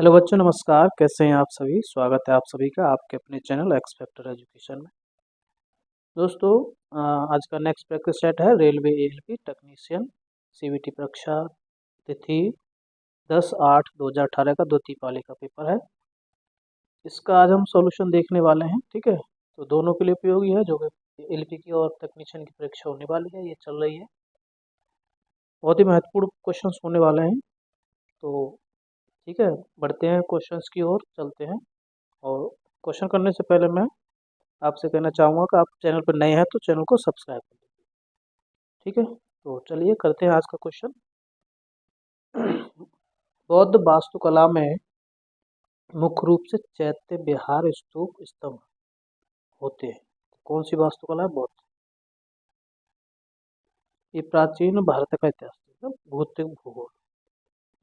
Hello बच्चों, नमस्कार। कैसे हैं आप सभी? स्वागत है आप सभी का आपके अपने चैनल एक्स फैक्टर एजुकेशन में। दोस्तों, आज का नेक्स्ट प्रैक्टिस सेट है रेलवे एएलपी टेक्नीशियन सीबीटी परीक्षा तिथि 10/8/2018 का द्वितीय पाली का पेपर है। इसका आज हम सॉल्यूशन देखने वाले हैं। ठीक है, तो दोनों के लिए उपयोगी है, जो एएलपी की और टेक्नीशियन की परीक्षा होने वाली है, ये चल रही है। बहुत ही महत्वपूर्ण क्वेश्चंस होने वाले हैं। तो ठीक है, बढ़ते हैं क्वेश्चंस की ओर, चलते हैं। और क्वेश्चन करने से पहले मैं आपसे कहना चाहूँगा कि आप चैनल पर नए हैं तो चैनल को सब्सक्राइब कर लीजिए। ठीक है, तो चलिए करते हैं आज का क्वेश्चन। बौद्ध वास्तुकला में मुख्य रूप से चैत्य विहार स्तूप स्तंभ होते हैं। कौन सी वास्तुकला है? बौद्ध। ये प्राचीन भारत का इतिहास, मतलब भौतिक भूगोल।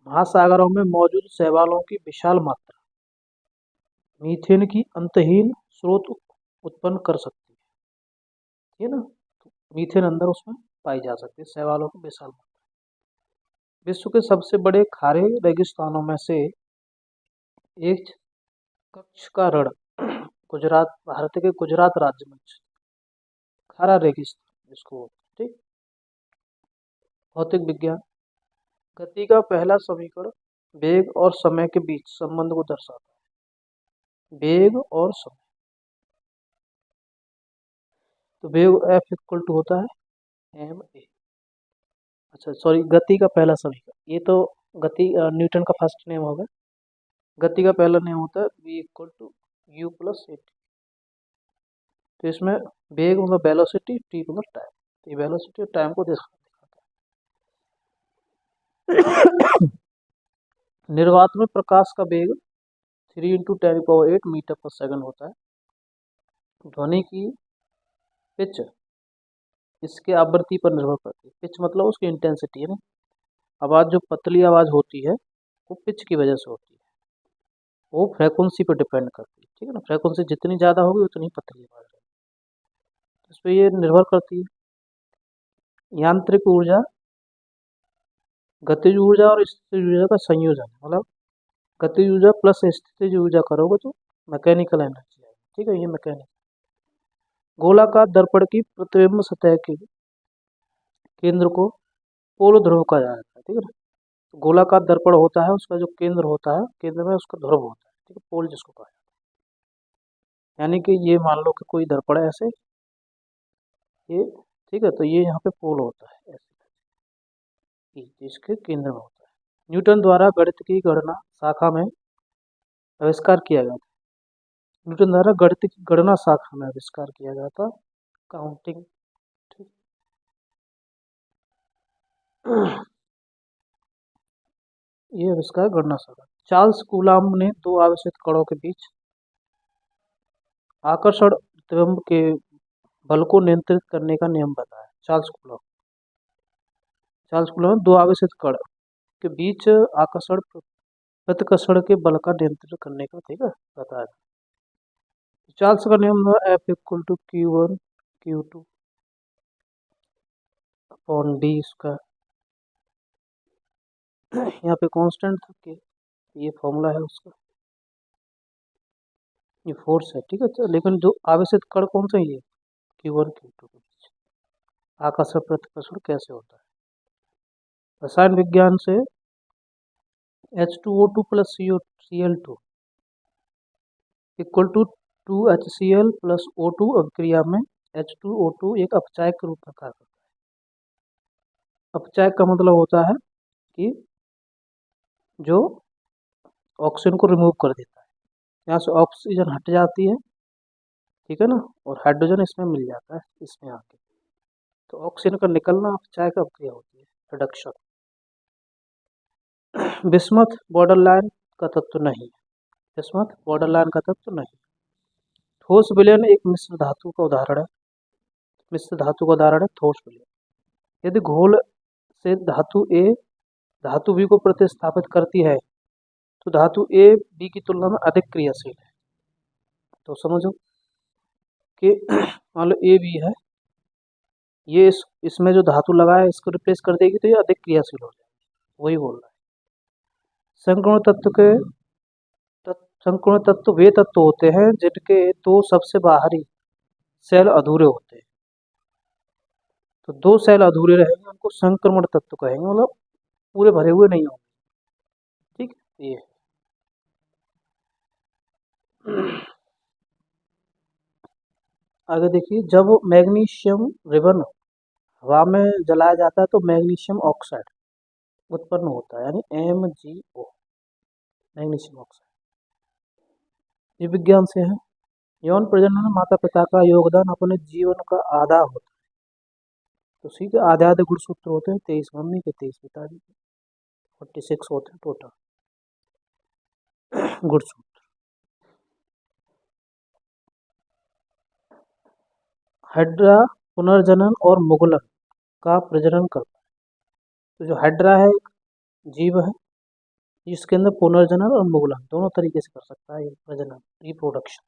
महासागरों में मौजूद शैवालों की विशाल मात्रा मीथेन की अंतहीन स्रोत उत्पन्न कर सकती है ना। तो मीथेन अंदर उसमें पाई जा सकती है, शैवालों की विशाल मात्रा। विश्व के सबसे बड़े खारे रेगिस्तानों में से एक कच्छ का रण गुजरात, भारत के गुजरात राज्य में खारा रेगिस्तान जिसको, ठीक। भौतिक विज्ञान। गति का पहला समीकरण वेग और समय के बीच संबंध को दर्शाता है। वेग और समय, तो वेग F इक्वल टू होता है ma। अच्छा सॉरी, गति का पहला समीकरण, ये तो गति न्यूटन का फर्स्ट नेम होगा। गति का पहला नेम होता है v equal to u plus a t. तो इसमें वेग मतलब वेलोसिटी, टी मतलब टाइम। तो ये वेलोसिटी और टाइम को दिखाता है। निर्वात में प्रकाश का वेग 3 × 10⁸ मीटर पर सेकंड होता है। ध्वनि की पिच इसके आवृत्ति पर निर्भर करती है। पिच मतलब उसकी इंटेंसिटी है ना। आवाज़ जो पतली आवाज़ होती है वो पिच की वजह से होती है, वो फ्रेक्वेंसी पर डिपेंड करती है। ठीक है ना, फ्रेक्वेंसी जितनी ज़्यादा होगी उतनी पतली आवाज़ रहेगी, इस पर ये निर्भर करती है। यांत्रिक ऊर्जा गतिज ऊर्जा और स्थितिज ऊर्जा का संयोजन, मतलब गतिज ऊर्जा प्लस स्थितिज ऊर्जा करोगे तो मैकेनिकल एनर्जी आएगी। ठीक है, ये मैकेनिकल। गोलाकार दर्पण की प्रतिबिंब सतह के केंद्र को पोल ध्रुव कहा जाता है। ठीक है ना, तो गोलाकार दर्पण होता है, उसका जो केंद्र होता है, केंद्र में उसका ध्रुव होता है। ठीक है, पोल जिसको कहा जाता है। यानी कि ये मान लो कि कोई दर्पण है ऐसे, ये ठीक है, तो ये यहाँ पे पोल होता है ऐसे, इसके केंद्र में होता है। न्यूटन द्वारा गणित की गणना शाखा में आविष्कार किया गया था। न्यूटन द्वारा गणित की गणना शाखा में आविष्कार किया गया था, काउंटिंग। ठीक। ये आविष्कार गणना शाखा। चार्ल्स कूलाम्ब ने दो आवेशित कणों के बीच आकर्षण प्रतिबिंब के बल को नियंत्रित करने का नियम बताया। चार्ल्स कूलाम्ब ने दो आवेशित कण के बीच आकर्षण प्रतिकर्षण के बल का नियंत्रण करने का, ठीक है, बताया। चार्ल्स का नियम था F equal to Q1 Q2 upon D इसका। यहाँ पे कांस्टेंट था कि ये फॉर्मूला है उसका, ये फोर्स है। ठीक है, तो लेकिन जो आवेशित कण कौन सा है, ये Q1 Q2 के बीच आकर्षण प्रतिकर्षण कैसे होता है। रसायन विज्ञान से H2O2 plus Cl2 equal to 2HCl plus O2 अभिक्रिया में H2O2 एक अपचायक के रूप में कार्य करता है। अपचायक का मतलब होता है कि जो ऑक्सीजन को रिमूव कर देता है, यहाँ से ऑक्सीजन हट जाती है, ठीक है ना, और हाइड्रोजन इसमें मिल जाता है इसमें आके, तो ऑक्सीजन का निकलना अपचायक अभिक्रिया होती है, रिडक्शन। बिस्मथ बॉर्डरलाइन का तत्व नहीं, बिस्मथ बॉर्डरलाइन का तत्व नहीं। ठोस विलयन एक मिश्र धातु का उदाहरण है, मिश्र धातु का उदाहरण है ठोस विलयन। यदि घोल से धातु ए धातु बी को प्रतिस्थापित करती है तो धातु ए बी की तुलना में अधिक क्रियाशील है। तो समझो कि मान लो ए बी है, ये इसमें जो धातु लगा है इसको रिप्लेस कर देगी तो ये अधिक क्रियाशील हो जाएगी, वही बोल रहा है। संक्रमण तत्व के संपूर्ण तत्व वे तत्व होते हैं जिनके दो सबसे बाहरी सेल अधूरे होते हैं। तो दो सेल अधूरे रहेंगे उनको संक्रमण तत्व कहेंगे, मतलब पूरे भरे हुए नहीं होंगे। ठीक, ये आगे देखिए, जब मैग्नीशियम रिबन हवा में जलाया जाता है तो मैग्नीशियम ऑक्साइड उत्पन्न होता है, यानी MgO, मैग्नीशियम ऑक्साइड। ये विज्ञान से है। यौन प्रजनन में माता पिता का योगदान अपने जीवन का आधा होता है। तो सीधे आधे आधे गुणसूत्र होते हैं, 23 मम्मी के 23 पिताजी के, 46 होते हैं टोटल गुणसूत्र। हाइड्रा पुनर्जनन और मुगलन का प्रजनन करता है। तो जो हाइड्रा है एक जीव है, इसके अंदर पुनर्जनन और मुगलन दोनों तरीके से कर सकता है, ये प्रजनन, रिप्रोडक्शन।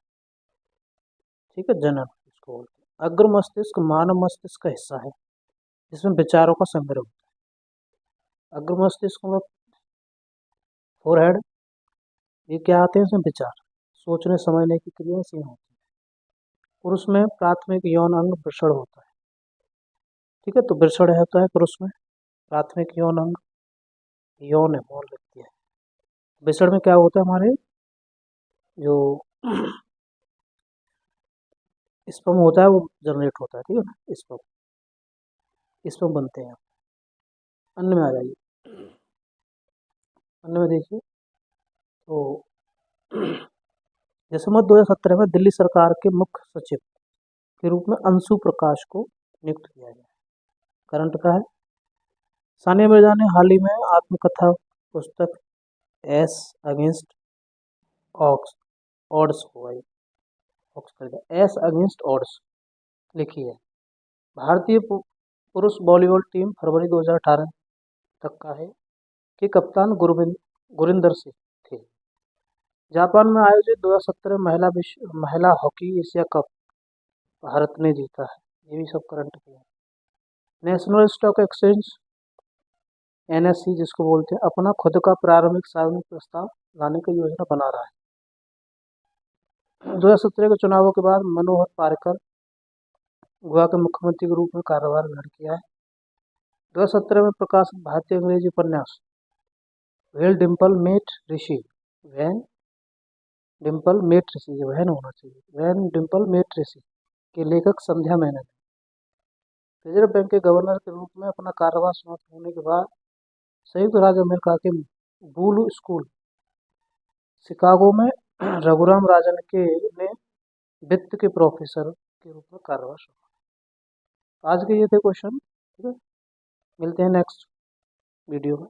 ठीक है, जनन इसको बोलते हैं। अग्र मस्तिष्क मानव मस्तिष्क का हिस्सा है जिसमें विचारों का संग्रह होता है। अग्र मस्तिष्क में फोरहेड, ये क्या आते हैं इसमें विचार, सोचने समझने की क्रिया इसी में होती है। पुरुष में प्राथमिक यौन अंग वृषण होता है। ठीक है, तो वृषण होता है पुरुष में, प्राथमिक यौन अंग यौन है, मौन व्यक्ति है। वृषण में क्या होता है, हमारे जो स्पर्म होता है वो जनरेट होता है। ठीक है ना, स्पर्म बनते हैं। अन्न में आ जाइए, अन्न में देखिए, तो जैसे मत 2017 में दिल्ली सरकार के मुख्य सचिव के रूप में अंशु प्रकाश को नियुक्त किया गया। करंट का है। सानिया मिर्जा ने हाल ही में आत्मकथा पुस्तक एस अगेंस्ट ऑक्स ऑड्स हुआ, एस अगेंस्ट ऑड्स लिखी है। भारतीय पुरुष वॉलीबॉल टीम फरवरी 2018 तक का है कि कप्तान गुरिंदर सिंह थे। जापान में आयोजित 2017 महिला हॉकी एशिया कप भारत ने जीता है। ये भी सब करंट के हैं। नेशनल स्टॉक एक्सचेंज NSE जिसको बोलते हैं, अपना खुद का प्रारंभिक सार्वजनिक प्रस्ताव लाने की योजना बना रहा है। 2017 के चुनावों के बाद मनोहर पार्कर गोवा के मुख्यमंत्री के रूप में कार्यभार ग्रहण किया है। 2017 में प्रकाशित भारतीय अंग्रेजी उपन्यास when Dimple met Rishi, when Dimple met Rishi, ये वहन होना चाहिए, वेन डिम्पल मेट ऋषि के लेखक संध्या मेनन रिजर्व बैंक के गवर्नर के रूप में अपना कार्यभार समाप्त होने के बाद संयुक्त राज्य अमेरिका के बूलू स्कूल शिकागो में रघुराम राजन के ने वित्त के प्रोफेसर के रूप में कार्यभार संभाला। आज के ये थे क्वेश्चन। ठीक है, मिलते हैं नेक्स्ट वीडियो में।